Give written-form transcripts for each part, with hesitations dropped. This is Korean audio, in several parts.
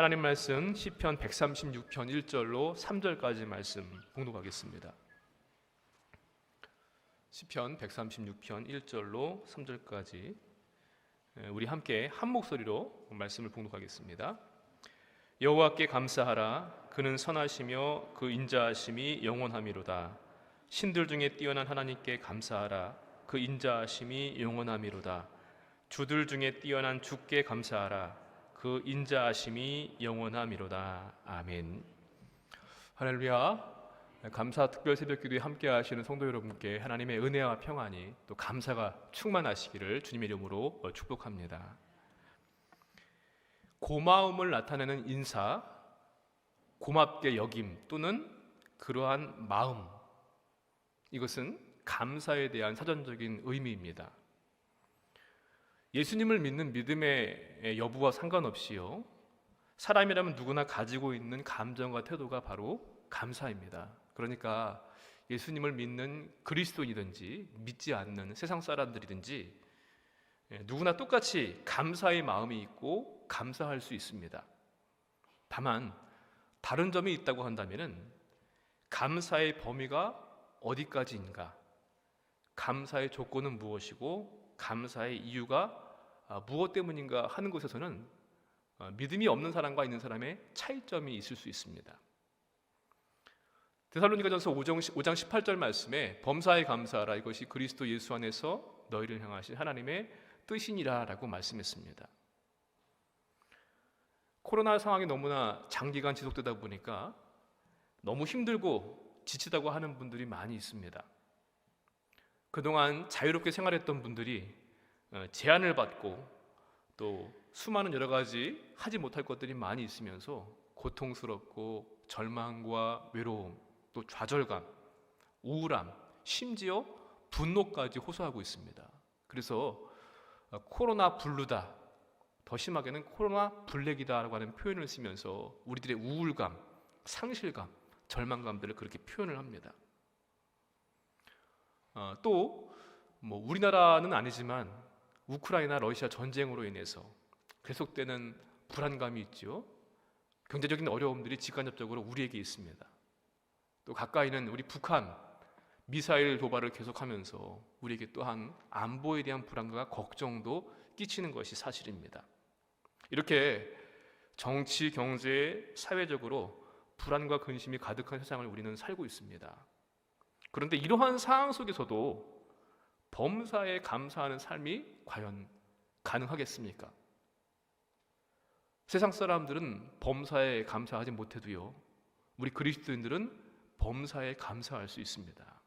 하나님 말씀 시편 136편 1절로 3절까지 말씀 봉독하겠습니다. 시편 136편 1절로 3절까지 우리 함께 한 목소리로 말씀을 봉독하겠습니다. 여호와께 감사하라. 그는 선하시며 그 인자하심이 영원하미로다. 신들 중에 뛰어난 하나님께 감사하라. 그 인자하심이 영원하미로다. 주들 중에 뛰어난 주께 감사하라. 그 인자하심이 영원하미로다. 아멘. 할렐루야. 감사 특별 새벽기도에 함께 하시는 성도 여러분께 하나님의 은혜와 평안이 또 감사가 충만하시기를 주님의 이름으로 축복합니다. 고마움을 나타내는 인사, 고맙게 여김 또는 그러한 마음, 이것은 감사에 대한 사전적인 의미입니다. 예수님을 믿는 믿음의 여부와 상관없이요, 사람이라면 누구나 가지고 있는 감정과 태도가 바로 감사입니다. 그러니까 예수님을 믿는 그리스도인이든지 믿지 않는 세상 사람들이든지 누구나 똑같이 감사의 마음이 있고 감사할 수 있습니다. 다만 다른 점이 있다고 한다면 감사의 범위가 어디까지인가, 감사의 조건은 무엇이고 감사의 이유가 무엇 때문인가 하는 것에서는 믿음이 없는 사람과 있는 사람의 차이점이 있을 수 있습니다. 데살로니가전서 5장 18절 말씀에 범사에 감사하라. 이것이 그리스도 예수 안에서 너희를 향하신 하나님의 뜻이니라 라고 말씀했습니다. 코로나 상황이 너무나 장기간 지속되다 보니까 너무 힘들고 지치다고 하는 분들이 많이 있습니다. 그동안 자유롭게 생활했던 분들이 제한을 받고 또 수많은 여러 가지 하지 못할 것들이 많이 있으면서 고통스럽고 절망과 외로움, 또 좌절감, 우울함, 심지어 분노까지 호소하고 있습니다. 그래서 코로나 블루다, 더 심하게는 코로나 블랙이다라고 하는 표현을 쓰면서 우리들의 우울감, 상실감, 절망감들을 그렇게 표현을 합니다. 또 우리나라는 아니지만 우크라이나 러시아 전쟁으로 인해서 계속되는 불안감이 있죠. 경제적인 어려움들이 직간접적으로 우리에게 있습니다. 또 가까이는 우리 북한 미사일 도발을 계속하면서 우리에게 또한 안보에 대한 불안과 걱정도 끼치는 것이 사실입니다. 이렇게 정치, 경제, 사회적으로 불안과 근심이 가득한 세상을 우리는 살고 있습니다. 그런데 이러한 상황 속에서도 범사에 감사하는 삶이 과연 가능하겠습니까? 세상 사람들은 범사에 감사하지 못해도요, 우리 그리스도인들은 범사에 감사할 수 있습니다.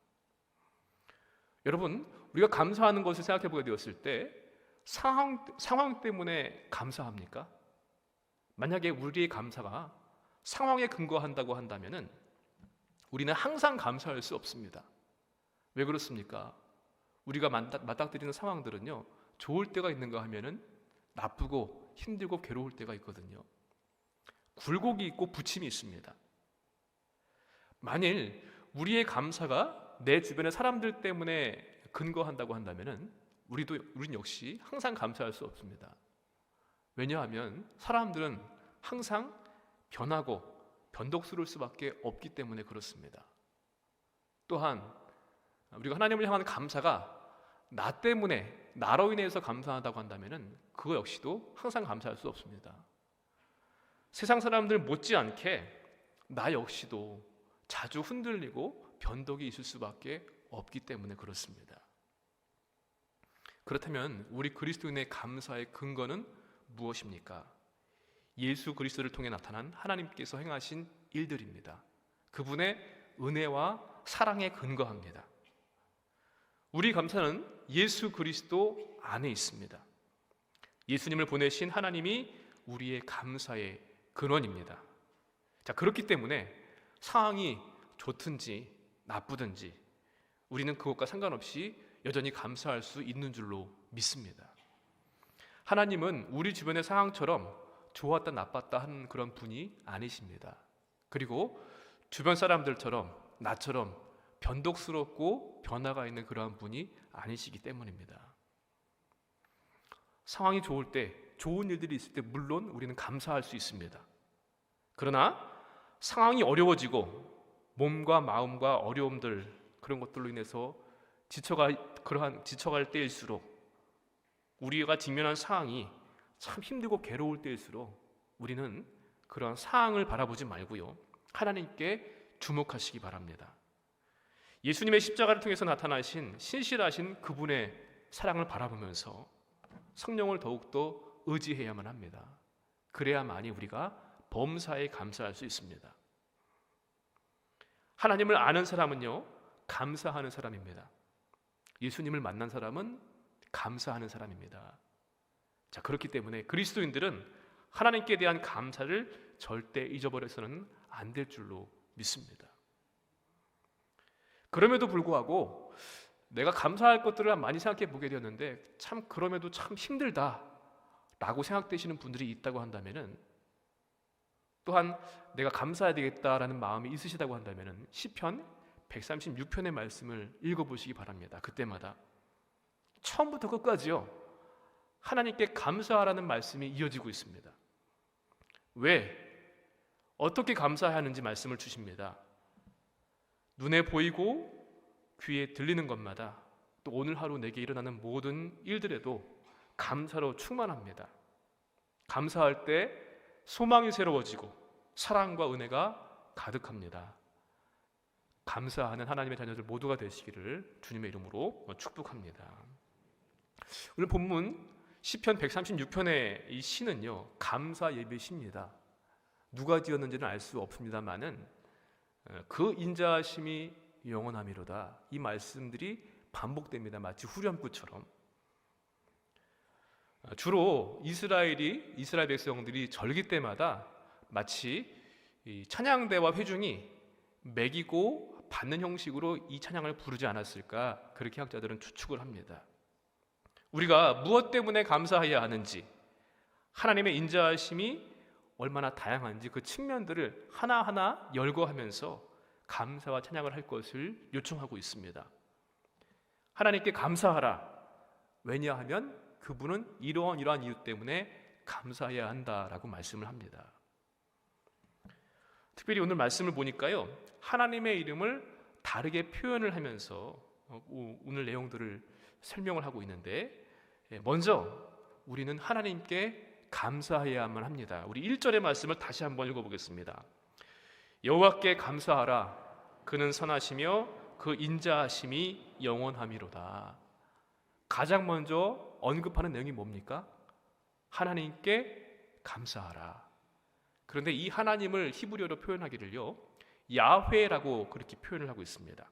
여러분, 우리가 감사하는 것을 생각해 보게 되었을 때 상황 때문에 감사합니까? 만약에 우리의 감사가 상황에 근거한다고 한다면 우리는 항상 감사할 수 없습니다. 왜 그렇습니까? 우리가 맞닥뜨리는 상황들은요, 좋을 때가 있는가 하면은 나쁘고 힘들고 괴로울 때가 있거든요. 굴곡이 있고 부침이 있습니다. 만일 우리의 감사가 내 주변의 사람들 때문에 근거한다고 한다면은 우린 역시 항상 감사할 수 없습니다. 왜냐하면 사람들은 항상 변하고 변덕스러울 수밖에 없기 때문에 그렇습니다. 또한 우리가 하나님을 향하는 감사가 나 때문에, 나로 인해서 감사하다고 한다면은 그거 역시도 항상 감사할 수 없습니다. 세상 사람들 못지않게 나 역시도 자주 흔들리고 변덕이 있을 수밖에 없기 때문에 그렇습니다. 그렇다면 우리 그리스도인의 감사의 근거는 무엇입니까? 예수 그리스도를 통해 나타난 하나님께서 행하신 일들입니다. 그분의 은혜와 사랑에 근거합니다. 우리 감사는 예수 그리스도 안에 있습니다. 예수님을 보내신 하나님이 우리의 감사의 근원입니다. 자, 그렇기 때문에 상황이 좋든지 나쁘든지 우리는 그것과 상관없이 여전히 감사할 수 있는 줄로 믿습니다. 하나님은 우리 주변의 상황처럼 좋았다 나빴다 하는 그런 분이 아니십니다. 그리고 주변 사람들처럼 나처럼 변덕스럽고 변화가 있는 그러한 분이 아니시기 때문입니다. 상황이 좋을 때, 좋은 일들이 있을 때 물론 우리는 감사할 수 있습니다. 그러나 상황이 어려워지고 몸과 마음과 어려움들, 그런 것들로 인해서 지쳐갈 때일수록, 우리가 직면한 상황이 참 힘들고 괴로울 때일수록 우리는 그러한 상황을 바라보지 말고요, 하나님께 주목하시기 바랍니다. 예수님의 십자가를 통해서 나타나신 신실하신 그분의 사랑을 바라보면서 성령을 더욱더 의지해야만 합니다. 그래야만이 우리가 범사에 감사할 수 있습니다. 하나님을 아는 사람은요, 감사하는 사람입니다. 예수님을 만난 사람은 감사하는 사람입니다. 자, 그렇기 때문에 그리스도인들은 하나님께 대한 감사를 절대 잊어버려서는 안 될 줄로 믿습니다. 그럼에도 불구하고 내가 감사할 것들을 많이 생각해 보게 되었는데 참 그럼에도 참 힘들다라고 생각되시는 분들이 있다고 한다면은, 또한 내가 감사해야 되겠다라는 마음이 있으시다고 한다면은 시편 136편의 말씀을 읽어보시기 바랍니다. 그때마다 처음부터 끝까지요, 하나님께 감사하라는 말씀이 이어지고 있습니다. 왜? 어떻게 감사해야 하는지 말씀을 주십니다. 눈에 보이고 귀에 들리는 것마다, 또 오늘 하루 내게 일어나는 모든 일들에도 감사로 충만합니다. 감사할 때 소망이 새로워지고 사랑과 은혜가 가득합니다. 감사하는 하나님의 자녀들 모두가 되시기를 주님의 이름으로 축복합니다. 오늘 본문 시편 136편의 이 시는요, 감사 예배 시입니다. 누가 지었는지는 알 수 없습니다만은 그 인자하심이 영원하미로다, 이 말씀들이 반복됩니다. 마치 후렴구처럼. 주로 이스라엘 백성들이 절기 때마다 마치 이 찬양대와 회중이 매기고 받는 형식으로 이 찬양을 부르지 않았을까, 그렇게 학자들은 추측을 합니다. 우리가 무엇 때문에 감사해야 하는지, 하나님의 인자하심이 얼마나 다양한지 그 측면들을 하나하나 열거하면서 감사와 찬양을 할 것을 요청하고 있습니다. 하나님께 감사하라. 왜냐하면 그분은 이러한 이유 때문에 감사해야 한다라고 말씀을 합니다. 특별히 오늘 말씀을 보니까요, 하나님의 이름을 다르게 표현을 하면서 오늘 내용들을 설명을 하고 있는데, 먼저 우리는 하나님께 감사해야만 합니다. 우리 1절의 말씀을 다시 한번 읽어보겠습니다. 여호와께 감사하라. 그는 선하시며 그 인자하심이 영원하미로다. 가장 먼저 언급하는 내용이 뭡니까? 하나님께 감사하라. 그런데 이 하나님을 히브리어로 표현하기를요, 야훼라고 그렇게 표현을 하고 있습니다.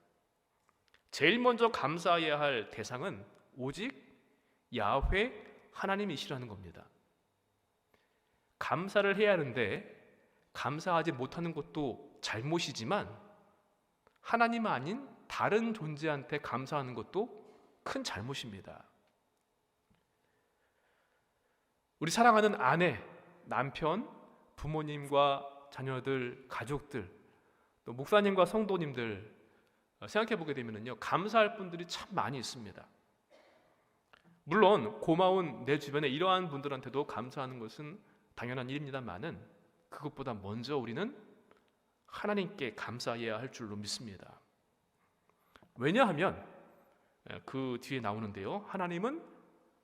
제일 먼저 감사해야 할 대상은 오직 야훼 하나님이시라는 겁니다. 감사를 해야 하는데 감사하지 못하는 것도 잘못이지만, 하나님 아닌 다른 존재한테 감사하는 것도 큰 잘못입니다. 우리 사랑하는 아내, 남편, 부모님과 자녀들, 가족들, 또 목사님과 성도님들 생각해 보게 되면요, 감사할 분들이 참 많이 있습니다. 물론 고마운 내 주변에 이러한 분들한테도 감사하는 것은 당연한 일입니다만은, 그것보다 먼저 우리는 하나님께 감사해야 할 줄로 믿습니다. 왜냐하면 그 뒤에 나오는데요, 하나님은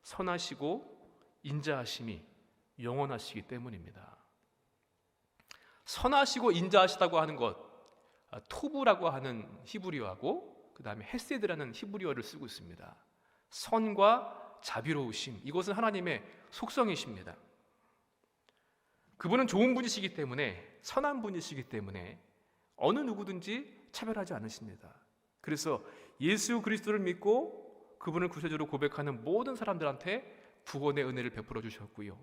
선하시고 인자하심이 영원하시기 때문입니다. 선하시고 인자하시다고 하는 것, 토브라고 하는 히브리어하고 그 다음에 헤세드라는 히브리어를 쓰고 있습니다. 선과 자비로우심, 이것은 하나님의 속성이십니다. 그분은 좋은 분이시기 때문에, 선한 분이시기 때문에 어느 누구든지 차별하지 않으십니다. 그래서 예수 그리스도를 믿고 그분을 구세주로 고백하는 모든 사람들한테 구원의 은혜를 베풀어 주셨고요,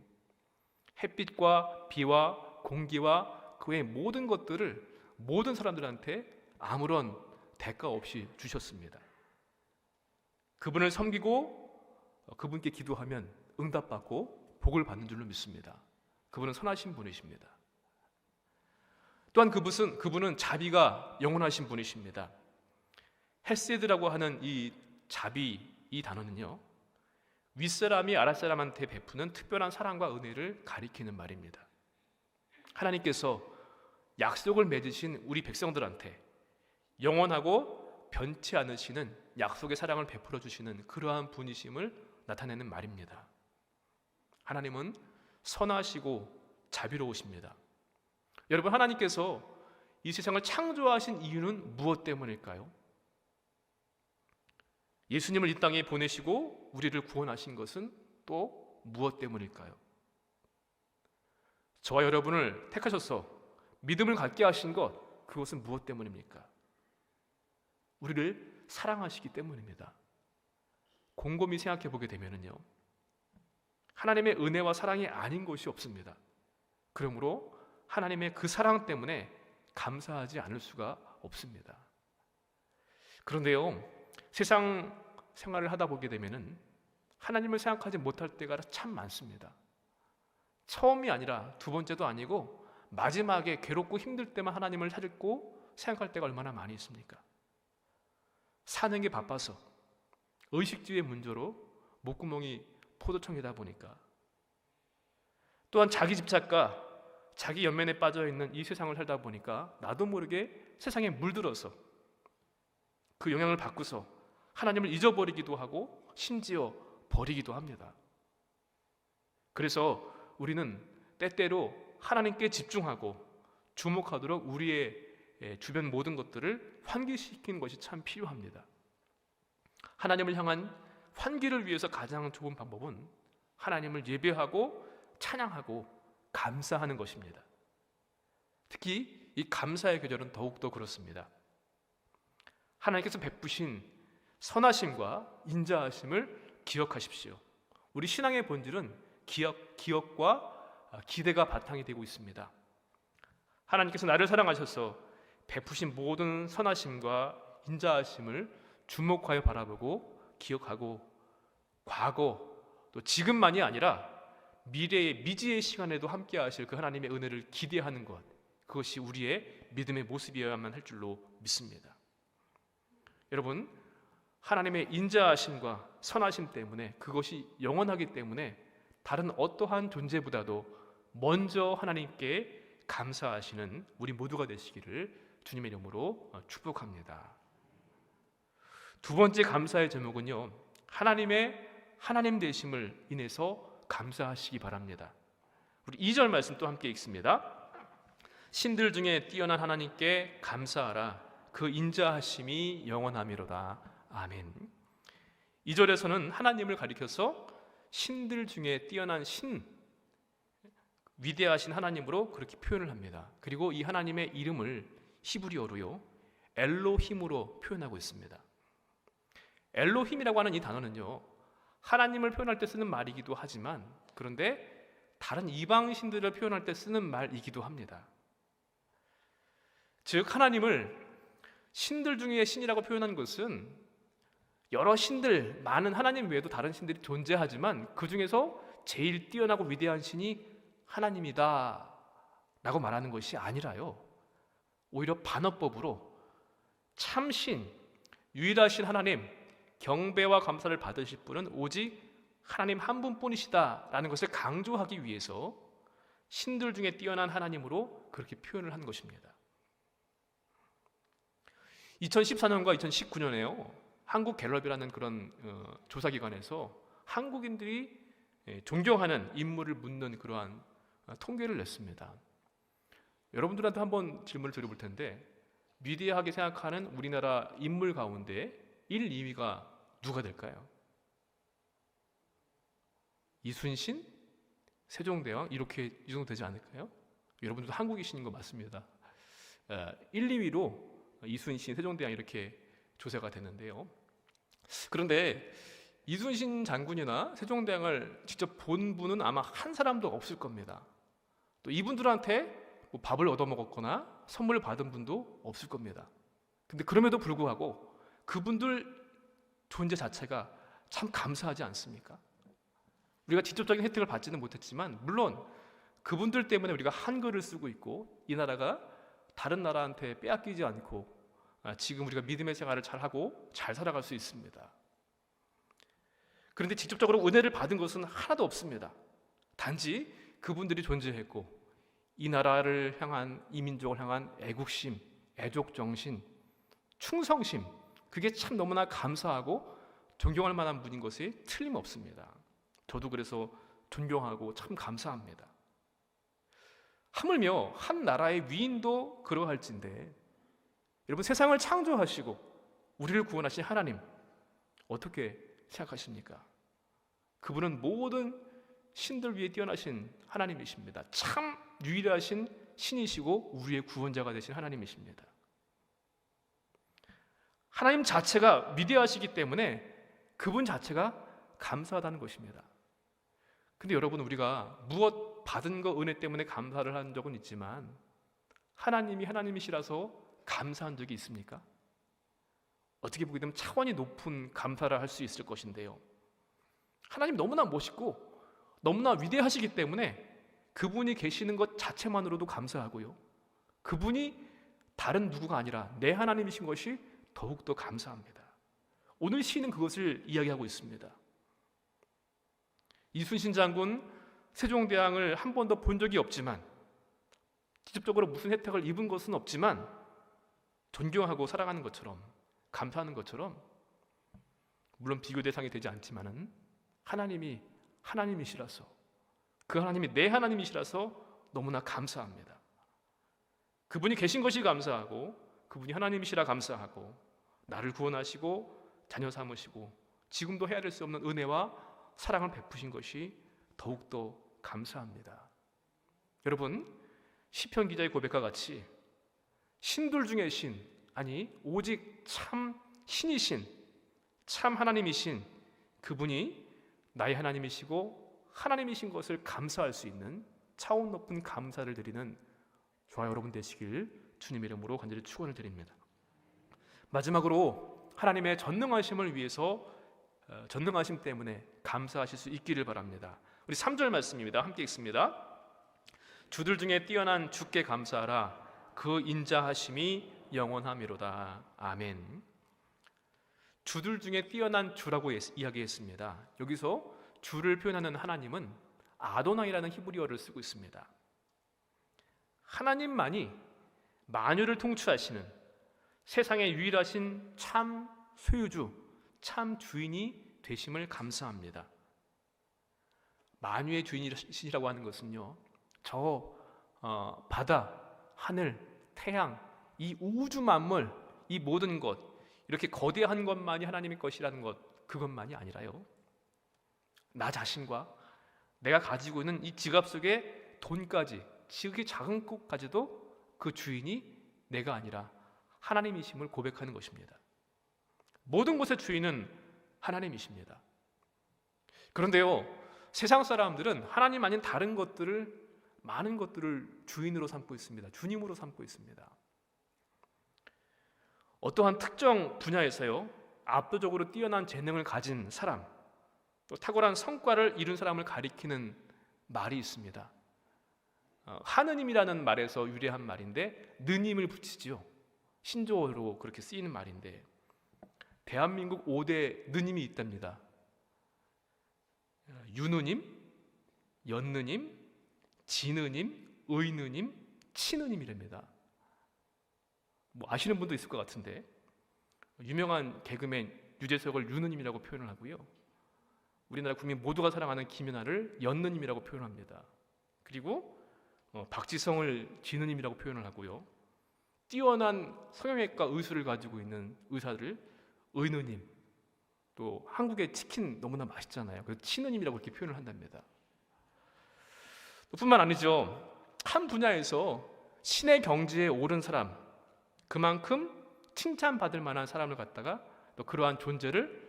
햇빛과 비와 공기와 그 외의 모든 것들을 모든 사람들한테 아무런 대가 없이 주셨습니다. 그분을 섬기고 그분께 기도하면 응답받고 복을 받는 줄로 믿습니다. 그분은 선하신 분이십니다. 또한 그분은 자비가 영원하신 분이십니다. 헤세드라고 하는 이 자비, 이 단어는요, 윗사람이 아랫사람한테 베푸는 특별한 사랑과 은혜를 가리키는 말입니다. 하나님께서 약속을 맺으신 우리 백성들한테 영원하고 변치 않으시는 약속의 사랑을 베풀어 주시는 그러한 분이심을 나타내는 말입니다. 하나님은 선하시고 자비로우십니다. 여러분, 하나님께서 이 세상을 창조하신 이유는 무엇 때문일까요? 예수님을 이 땅에 보내시고 우리를 구원하신 것은 또 무엇 때문일까요? 저와 여러분을 택하셔서 믿음을 갖게 하신 것, 그것은 무엇 때문입니까? 우리를 사랑하시기 때문입니다. 곰곰이 생각해 보게 되면요, 하나님의 은혜와 사랑이 아닌 것이 없습니다. 그러므로 하나님의 그 사랑 때문에 감사하지 않을 수가 없습니다. 그런데요, 세상 생활을 하다 보게 되면은 하나님을 생각하지 못할 때가 참 많습니다. 처음이 아니라 두 번째도 아니고 마지막에 괴롭고 힘들 때만 하나님을 찾고 생각할 때가 얼마나 많이 있습니까? 사는 게 바빠서 의식주의 문제로 목구멍이 포도청이다 보니까, 또한 자기 집착과 자기 연면에 빠져있는 이 세상을 살다 보니까 나도 모르게 세상에 물들어서 그 영향을 받고서 하나님을 잊어버리기도 하고 심지어 버리기도 합니다. 그래서 우리는 때때로 하나님께 집중하고 주목하도록 우리의 주변 모든 것들을 환기시키는 것이 참 필요합니다. 하나님을 향한 환기를 위해서 가장 좋은 방법은 하나님을 예배하고 찬양하고 감사하는 것입니다. 특히 이 감사의 계절은 더욱더 그렇습니다. 하나님께서 베푸신 선하심과 인자하심을 기억하십시오. 우리 신앙의 본질은 기억과 기대가 바탕이 되고 있습니다. 하나님께서 나를 사랑하셔서 베푸신 모든 선하심과 인자하심을 주목하여 바라보고 기억하고, 과거 또 지금만이 아니라 미래의 미지의 시간에도 함께 하실 그 하나님의 은혜를 기대하는 것, 그것이 우리의 믿음의 모습이어야만 할 줄로 믿습니다. 여러분, 하나님의 인자하심과 선하심 때문에, 그것이 영원하기 때문에 다른 어떠한 존재보다도 먼저 하나님께 감사하시는 우리 모두가 되시기를 주님의 이름으로 축복합니다. 두 번째 감사의 제목은요, 하나님의 하나님 되심을 인해서 감사하시기 바랍니다. 우리 2절 말씀 또 함께 읽습니다. 신들 중에 뛰어난 하나님께 감사하라. 그 인자하심이 영원하미로다. 아멘. 2절에서는 하나님을 가리켜서 신들 중에 뛰어난 신, 위대하신 하나님으로 그렇게 표현을 합니다. 그리고 이 하나님의 이름을 히브리어로요, 엘로힘으로 표현하고 있습니다. 엘로힘이라고 하는 이 단어는요, 하나님을 표현할 때 쓰는 말이기도 하지만, 그런데 다른 이방 신들을 표현할 때 쓰는 말이기도 합니다. 즉, 하나님을 신들 중에 신이라고 표현한 것은 여러 신들, 많은 하나님 외에도 다른 신들이 존재하지만 그 중에서 제일 뛰어나고 위대한 신이 하나님이다 라고 말하는 것이 아니라요, 오히려 반어법으로 참신, 유일하신 하나님, 경배와 감사를 받으실 분은 오직 하나님 한 분뿐이시다 라는 것을 강조하기 위해서 신들 중에 뛰어난 하나님으로 그렇게 표현을 한 것입니다. 2014년과 2019년에요, 한국갤럽이라는 그런 조사기관에서 한국인들이 존경하는 인물을 묻는 그러한 통계를 냈습니다. 여러분들한테 한번 질문을 드려볼 텐데, 위대하게 생각하는 우리나라 인물 가운데 1, 2위가 누가 될까요? 이순신? 세종대왕? 이렇게 이 정도 되지 않을까요? 여러분들도 한국이신 거 맞습니다. 1, 2위로 이순신, 세종대왕 이렇게 조사가 됐는데요. 그런데 이순신 장군이나 세종대왕을 직접 본 분은 아마 한 사람도 없을 겁니다. 또 이분들한테 뭐 밥을 얻어먹었거나 선물을 받은 분도 없을 겁니다. 근데 그럼에도 불구하고 그분들 존재 자체가 참 감사하지 않습니까? 우리가 직접적인 혜택을 받지는 못했지만, 물론 그분들 때문에 우리가 한글을 쓰고 있고 이 나라가 다른 나라한테 빼앗기지 않고 지금 우리가 믿음의 생활을 잘하고 잘 살아갈 수 있습니다. 그런데 직접적으로 은혜를 받은 것은 하나도 없습니다. 단지 그분들이 존재했고 이 나라를 향한, 이 민족을 향한 애국심, 애족정신, 충성심, 그게 참 너무나 감사하고 존경할 만한 분인 것이 틀림없습니다. 저도 그래서 존경하고 참 감사합니다. 하물며 한 나라의 위인도 그러할진데, 여러분, 세상을 창조하시고 우리를 구원하신 하나님 어떻게 생각하십니까? 그분은 모든 신들 위에 뛰어나신 하나님이십니다. 참 유일하신 신이시고 우리의 구원자가 되신 하나님이십니다. 하나님 자체가 위대하시기 때문에 그분 자체가 감사하다는 것입니다. 근데 여러분, 우리가 무엇 받은 거 은혜 때문에 감사를 한 적은 있지만 하나님이 하나님이시라서 감사한 적이 있습니까? 어떻게 보게 되면 차원이 높은 감사를 할 수 있을 것인데요, 하나님 너무나 멋있고 너무나 위대하시기 때문에 그분이 계시는 것 자체만으로도 감사하고요, 그분이 다른 누구가 아니라 내 하나님이신 것이 더욱더 감사합니다. 오늘 시인은 그것을 이야기하고 있습니다. 이순신 장군 세종대왕을 한 번도 본 적이 없지만, 직접적으로 무슨 혜택을 입은 것은 없지만 존경하고 사랑하는 것처럼, 감사하는 것처럼, 물론 비교 대상이 되지 않지만은 하나님이 하나님이시라서, 그 하나님이 내 하나님이시라서 너무나 감사합니다. 그분이 계신 것이 감사하고, 그분이 하나님이시라 감사하고, 나를 구원하시고 자녀 삼으시고 지금도 헤아릴 수 없는 은혜와 사랑을 베푸신 것이 더욱더 감사합니다. 여러분, 시편 기자의 고백과 같이 신들 중에 신, 아니 오직 참 신이신, 참 하나님이신 그분이 나의 하나님이시고 하나님이신 것을 감사할 수 있는 차원 높은 감사를 드리는 저와 여러분 되시길 주님의 이름으로 간절히 축원을 드립니다. 마지막으로 하나님의 전능하심을 위해서, 전능하심 때문에 감사하실 수 있기를 바랍니다. 우리 3절 말씀입니다. 함께 읽습니다. 주들 중에 뛰어난 주께 감사하라. 그 인자하심이 영원하미로다. 아멘. 주들 중에 뛰어난 주라고 이야기했습니다. 여기서 주를 표현하는 하나님은 아도나이라는 히브리어를 쓰고 있습니다. 하나님만이 만유를 통치하시는 세상의 유일하신 참 소유주, 참 주인이 되심을 감사합니다. 만유의 주인이시라고 하는 것은요, 저 바다, 하늘, 태양, 이 우주 만물, 이 모든 것, 이렇게 거대한 것만이 하나님의 것이라는 것, 그것만이 아니라요, 나 자신과 내가 가지고 있는 이 지갑 속에 돈까지, 지극히 작은 것까지도 그 주인이 내가 아니라 하나님이심을 고백하는 것입니다. 모든 것의 주인은 하나님이십니다. 그런데요, 세상 사람들은 하나님 아닌 다른 것들을, 많은 것들을 주인으로 삼고 있습니다. 주님으로 삼고 있습니다. 어떠한 특정 분야에서요, 압도적으로 뛰어난 재능을 가진 사람, 또 탁월한 성과를 이룬 사람을 가리키는 말이 있습니다. 하느님이라는 말에서 유래한 말인데 느님을 붙이지요. 신조어로 그렇게 쓰이는 말인데, 대한민국 5대 느님이 있답니다. 유느님, 연느님, 진느님, 의느님, 친느님이랍니다. 뭐 아시는 분도 있을 것 같은데, 유명한 개그맨 유재석을 유느님이라고 표현을 하고요, 우리나라 국민 모두가 사랑하는 김연아를 연느님이라고 표현합니다. 그리고 박지성을 진느님이라고 표현을 하고요, 뛰어난 성형외과 의술을 가지고 있는 의사를 의느님, 또 한국의 치킨 너무나 맛있잖아요, 그래서 친느님이라고 이렇게 표현을 한답니다. 뿐만 아니죠, 한 분야에서 신의 경지에 오른 사람, 그만큼 칭찬받을 만한 사람을 갖다가 또 그러한 존재를,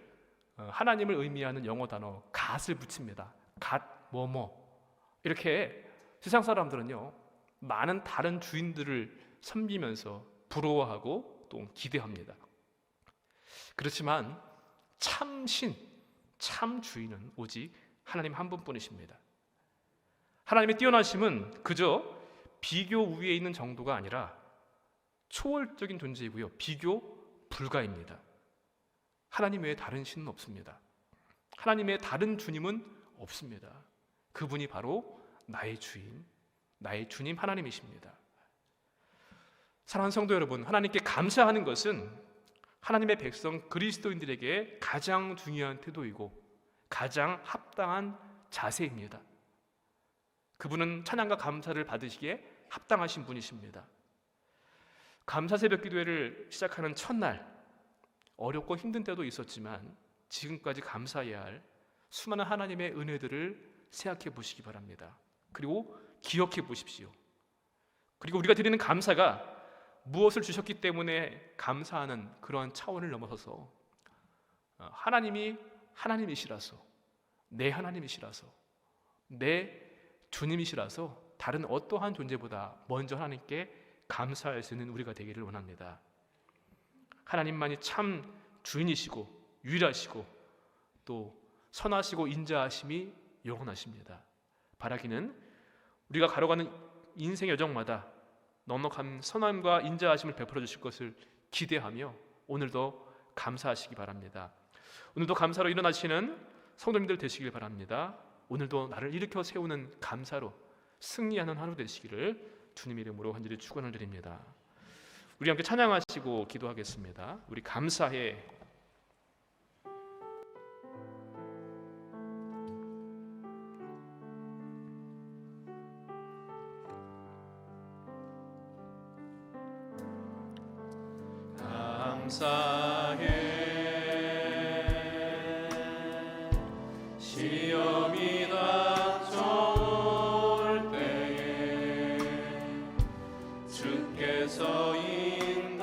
하나님을 의미하는 영어 단어 갓을 붙입니다. 갓 뭐뭐. 이렇게 세상 사람들은요, 많은 다른 주인들을 섬기면서 부러워하고 또 기대합니다. 그렇지만 참 신, 참 주인은 오직 하나님 한 분뿐이십니다. 하나님의 뛰어나심은 그저 비교 우위에 있는 정도가 아니라 초월적인 존재이고요, 비교 불가입니다. 하나님 외에 다른 신은 없습니다. 하나님 외에 다른 주님은 없습니다. 그분이 바로 나의 주인, 나의 주님 하나님이십니다. 사랑하는 성도 여러분, 하나님께 감사하는 것은 하나님의 백성 그리스도인들에게 가장 중요한 태도이고 가장 합당한 자세입니다. 그분은 찬양과 감사를 받으시기에 합당하신 분이십니다. 감사 새벽 기도회를 시작하는 첫날, 어렵고 힘든 때도 있었지만 지금까지 감사해야 할 수많은 하나님의 은혜들을 생각해 보시기 바랍니다. 그리고 기억해 보십시오. 그리고 우리가 드리는 감사가 무엇을 주셨기 때문에 감사하는 그런 차원을 넘어서서 하나님이 하나님이시라서, 내 하나님이시라서, 내 주님이시라서 다른 어떠한 존재보다 먼저 하나님께 감사할 수 있는 우리가 되기를 원합니다. 하나님만이 참 주인이시고 유일하시고 또 선하시고 인자하심이 영원하십니다. 바라기는 우리가 가로가는 인생의 여정마다 넉넉한 선함과 인자하심을 베풀어 주실 것을 기대하며 오늘도 감사하시기 바랍니다. 오늘도 감사로 일어나시는 성도님들 되시길 바랍니다. 오늘도 나를 일으켜 세우는 감사로 승리하는 하루 되시기를 주님 이름으로 간절히 축원을 드립니다. 우리 함께 찬양하시고 기도하겠습니다. 우리 감사해. 감사해. 시험이 닥쳐올 때에 주께서 인도하시니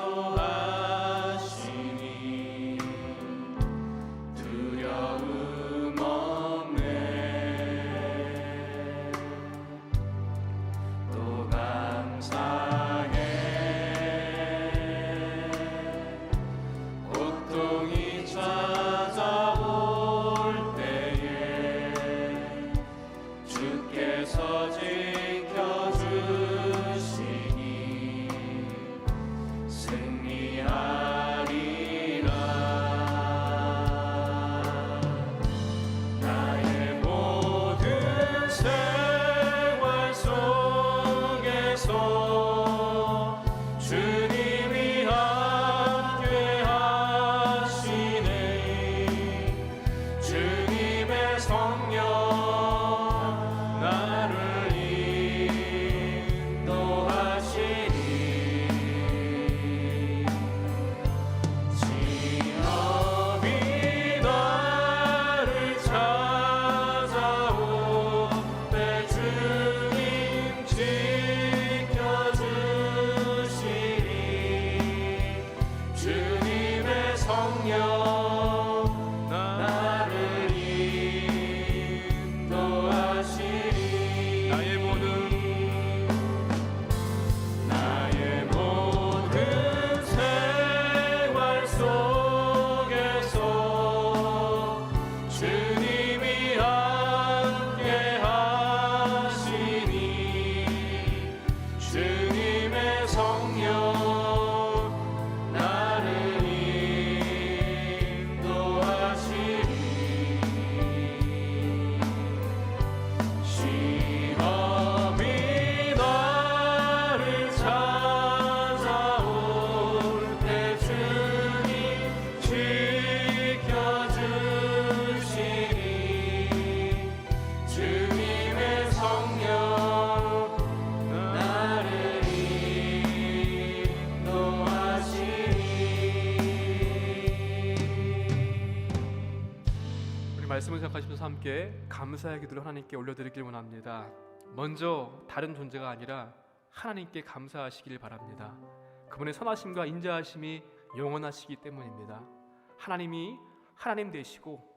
두려움 없네. 또 감사해. 고통이 찾아올 때에 주께서 지켜주시니 승리하리라. 나의 모든 생활 속에서 주님이 함께 하시네. 주님의 성령 나를 인도하시니. 시험이 나를 찾아올 때 주님 지켜주시니. 주님의 성령 나를 인도하시니. 나의 모든 생활 속에서 주님이 함께 하시니. 주님의 성령 나를 인도하시니. 시험이 나를 찾아올 때 주님 지켜주시니. 주님의 성령 나를 인도하시니. 우리 말씀을 생각하시면서 함께 감사의 기도를 하나님께 올려드리길 원합니다. 먼저 다른 존재가 아니라 하나님께 감사하시길 바랍니다. 그분의 선하심과 인자하심이 영원하시기 때문입니다. 하나님이 하나님 되시고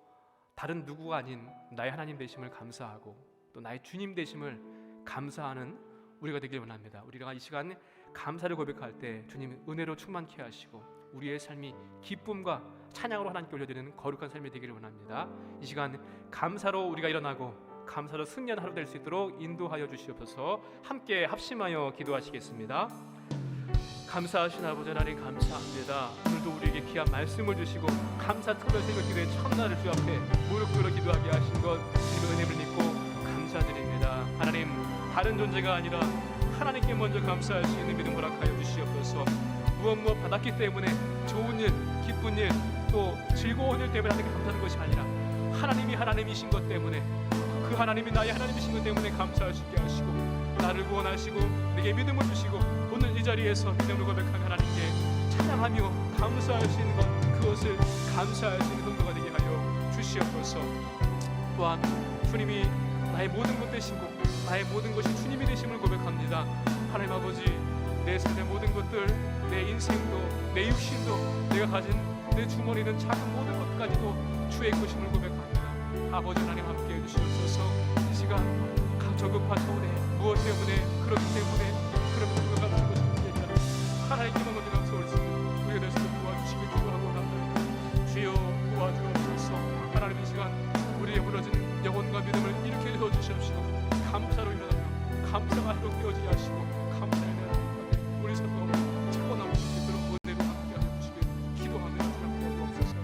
다른 누구가 아닌 나의 하나님 되심을 감사하고 또 나의 주님 되심을 감사하는 우리가 되길 원합니다. 우리가 이 시간 감사를 고백할 때 주님 은혜로 충만케 하시고 우리의 삶이 기쁨과 찬양으로 하나님께 올려드리는 거룩한 삶이 되기를 원합니다. 이 시간 감사로 우리가 일어나고 감사로 승리하는 하루 될 수 있도록 인도하여 주시옵소서. 함께 합심하여 기도하시겠습니다. 감사하신 아버지 하나님 감사합니다. 오늘도 우리에게 귀한 말씀을 주시고 감사 특별 새벽 기도의 첫날을 주 앞에 무릎 꿇어 기도하게 하신 것 주님의 은혜를 믿고 감사드립니다. 하나님 다른 존재가 아니라 하나님께 먼저 감사할 수 있는 믿음 허락하여 주시옵소서. 무엇 받았기 때문에 좋은 일, 기쁜 일, 또 즐거운 일 때문에 하나님께 감사하는 것이 아니라 하나님이 하나님이신 것 때문에, 그 하나님이 나의 하나님이신 것 때문에 감사할 수 있게 하시고, 나를 구원하시고 내게 믿음을 주시고, 오늘 이 자리에서 믿음을 고백하며 하나님께 찬양하며 감사할 수 있는 것, 그것을 감사할 수 있는 성도가 되게 하여 주시옵소서. 또한 주님이 나의 모든 것 되시고 나의 모든 것이 주님이 되심을 고백합니다. 하나님 아버지, 내 삶의 모든 것들, 내 인생도 내 육신도 내가 가진 내 주머니는 작은 모든 것까지도 주의 것임을 고백합니다. 아버지 하나님 함께 해주시옵소서. 이 시간 저급한 차원에 무엇 때문에 그렇기 때문에 그러면 누가 가는 것이 문제냐, 하나님께만 먼저 감사할 수 있는 우리가 될 수 있도록 도와주시길 기도하고 합니다. 주여 도와주옵소서. 하나님 이 시간 우리의 무너진 영혼과 믿음을 일으켜 주시옵시고, 감사로 일어나며 감사가 하도록 되어지게 하시고, 감사의 날 우리 성도가 차고나올 수 있도록 은혜로 함께 하여 주시길 기도하며 함께 하옵소서.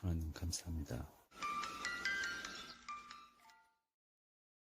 하나님 감사합니다.